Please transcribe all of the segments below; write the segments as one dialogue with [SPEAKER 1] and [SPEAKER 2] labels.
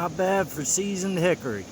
[SPEAKER 1] Not bad for seasoned hickory.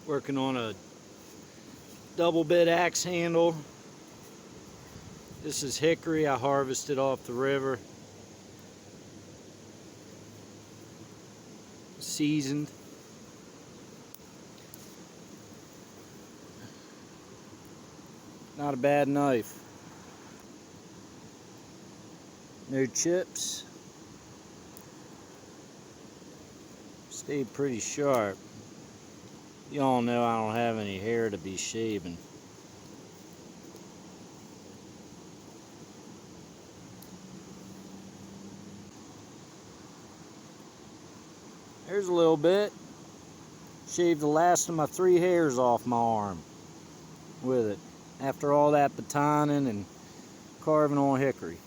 [SPEAKER 1] Working on a double bit axe handle. This is hickory I harvested off the river. Seasoned. Not a bad knife. No chips. Stayed pretty sharp. You all know I don't have any hair to be shaving. There's a little bit. Shaved the last of my 3 hairs off my arm with it. After all that batoning and carving on hickory.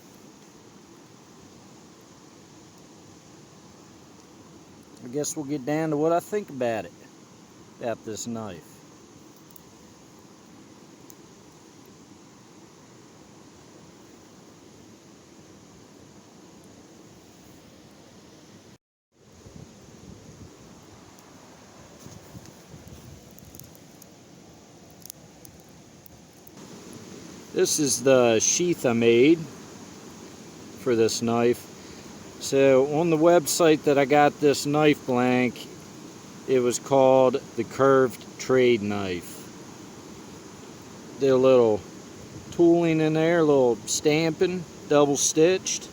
[SPEAKER 1] I guess we'll get down to what I think about it, about this knife. This is the sheath I made for this knife. So on the website that I got this knife blank, it was called the Curved Trade Knife. Did a little tooling in there, a little stamping, double stitched,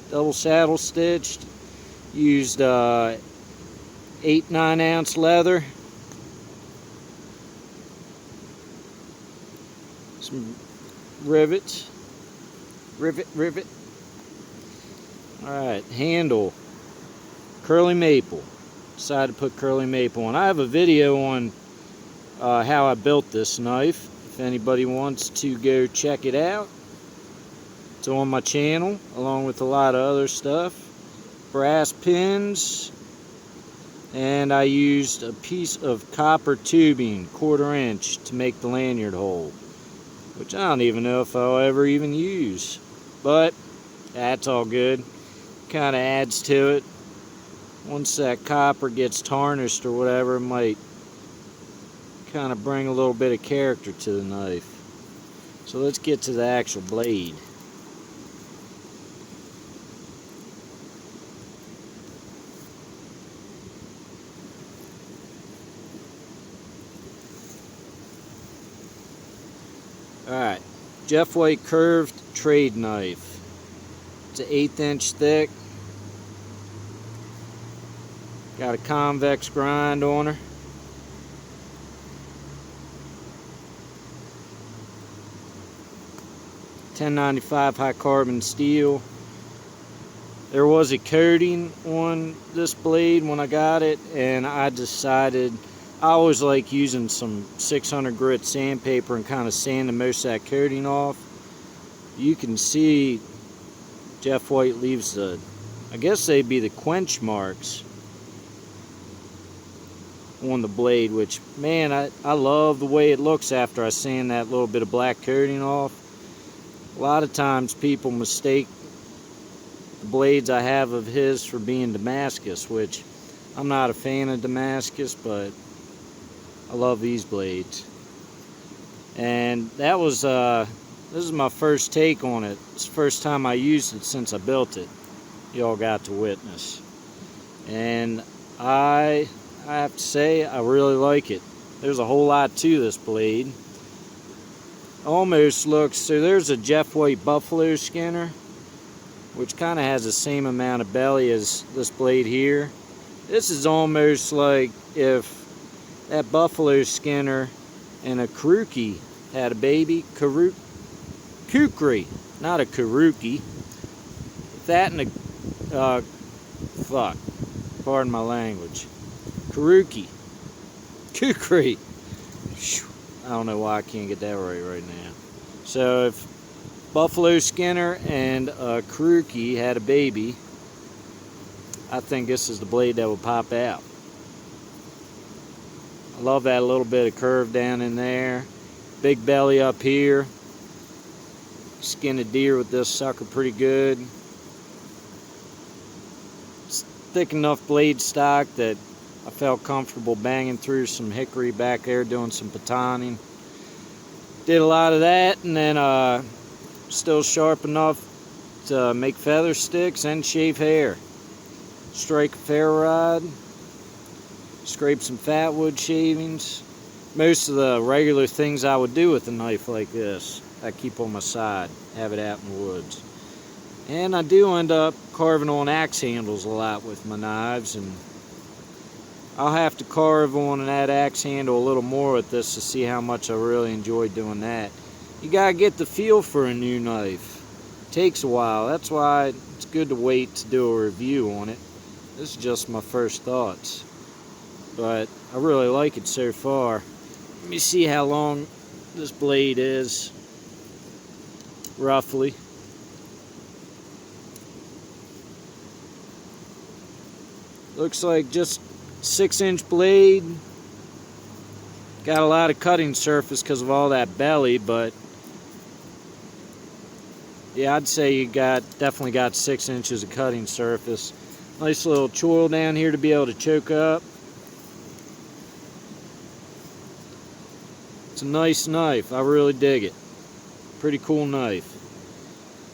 [SPEAKER 1] double saddle stitched. Used 8-9 ounce leather. Some rivets. Rivet. Alright, handle. Curly maple. Decided to put curly maple on. I have a video on how I built this knife. If anybody wants to go check it out. It's on my channel, along with a lot of other stuff. Brass pins. And I used a piece of copper tubing, 1/4 inch, to make the lanyard hole. Which I don't even know if I'll ever even use. But that's all good. Kind of adds to it. Once that copper gets tarnished or whatever, it might kind of bring a little bit of character to the knife. So let's get to the actual blade. Alright, Jeff White Curved Trade Knife. It's an 1/8 inch thick. Got a convex grind on her. .1095 high carbon steel. There was a coating on this blade when I got it, and I decided I always like using some 600 grit sandpaper and kind of sanding most of that coating off. You can see Jeff White leaves the, I guess they'd be the quench marks on the blade, which, man, I love the way it looks after I sand that little bit of black coating off. A lot of times people mistake the blades I have of his for being Damascus, which I'm not a fan of Damascus, but I love these blades. And that was this is my first take on it. It's the first time I used it since I built it. Y'all got to witness. And I have to say, I really like it. There's a whole lot to this blade. Almost looks, so there's a Jeff White buffalo skinner, which kind of has the same amount of belly as this blade here. This is almost like if that buffalo skinner and a Karuki had a baby. Kukri, not a Karuki. That and a, pardon my language. Karuki. Kukri. I don't know why I can't get that right now. So if buffalo skinner and a Karuki had a baby, I think this is the blade that would pop out. I love that little bit of curve down in there. Big belly up here. Skin a deer with this sucker pretty good. It's thick enough blade stock that I felt comfortable banging through some hickory back there, doing some patoning. Did a lot of that, and then still sharp enough to make feather sticks and shave hair. Strike a ferro rod, scrape some fatwood shavings. Most of the regular things I would do with a knife like this, I keep on my side, have it out in the woods. And I do end up carving on axe handles a lot with my knives, and I'll have to carve on that axe handle a little more with this to see how much I really enjoy doing that. You gotta get the feel for a new knife. It takes a while. That's why it's good to wait to do a review on it. This is just my first thoughts, but I really like it so far. Let me see how long this blade is, roughly. Looks like just 6-inch blade. Got a lot of cutting surface because of all that belly, but yeah, I'd say you definitely got 6 inches of cutting surface. Nice little choil down here to be able to choke up. It's a nice knife. I really dig it. Pretty cool knife.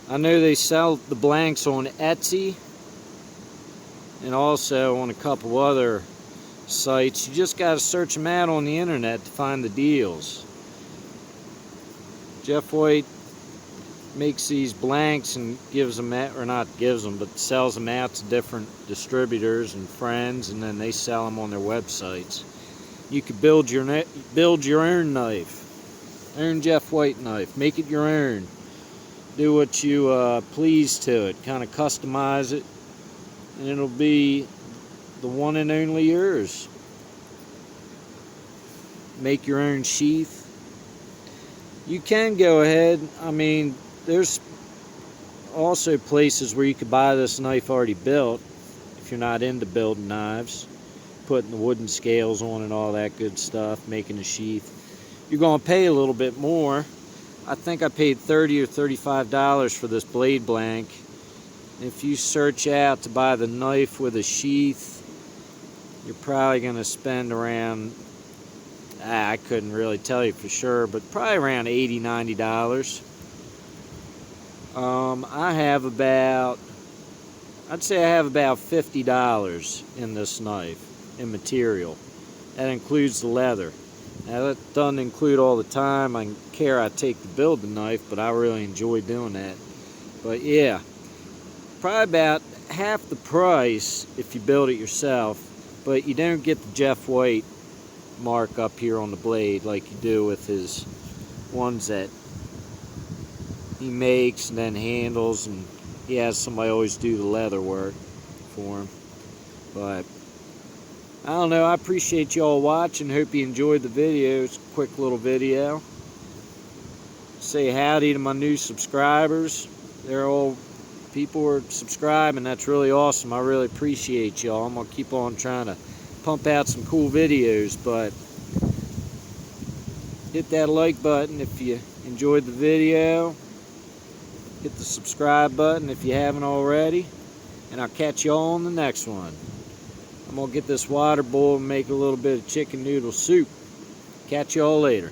[SPEAKER 1] I know they sell the blanks on Etsy and also on a couple other sites. You just got to search them out on the internet to find the deals. Jeff White makes these blanks and gives them out, or not gives them, but sells them out to different distributors and friends, and then they sell them on their websites. You could build your own knife, own Jeff White knife, make it your own. Do what you please to it, kind of customize it, and it'll be the one and only yours. Make your own sheath. You can go ahead, I mean, there's also places where you could buy this knife already built if you're not into building knives, putting the wooden scales on and all that good stuff, making a sheath. You're going to pay a little bit more. I think I paid $30 or $35 for this blade blank. If you search out to buy the knife with a sheath, you're probably going to spend around, I couldn't really tell you for sure, but probably around $80, $90. I'd say I have about $50 in this knife, in material. That includes the leather. Now that doesn't include all the time and care I take to build the knife, but I really enjoy doing that. But yeah, probably about half the price if you build it yourself, but you don't get the Jeff White mark up here on the blade like you do with his ones that he makes and then handles, and he has somebody always do the leather work for him. But I don't know, I appreciate y'all watching. Hope you enjoyed the video. It's a quick little video. Say howdy to my new subscribers. They're all people are subscribing. That's really awesome. I really appreciate y'all. I'm gonna keep on trying to pump out some cool videos, but hit that like button if you enjoyed the video. Hit the subscribe button if you haven't already, and I'll catch y'all on the next one. I'm gonna get this water boiled and make a little bit of chicken noodle soup. Catch y'all later.